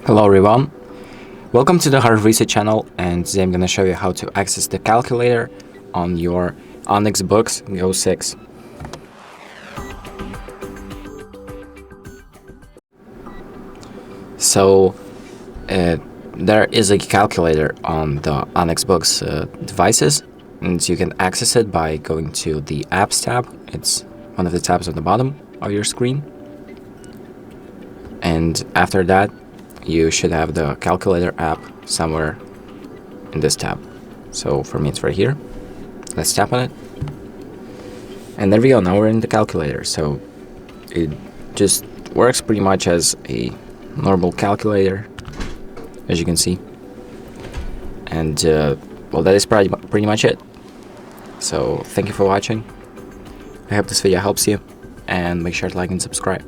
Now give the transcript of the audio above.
Hello everyone, welcome to the HardReset channel, and today I'm going to show you how to access the calculator on your ONYX Boox Go 6. So there is a calculator on the ONYX Boox devices, and you can access it by going to the Apps tab. It's one of the tabs on the bottom of your screen, and after that you should have the calculator app somewhere in this tab. So for me it's right here. Let's tap on it, and there we go. Now we're in the calculator. So it just works pretty much as a normal calculator, as you can see, and well, that is pretty much it. So thank you for watching. I hope this video helps you, and make sure to like and subscribe.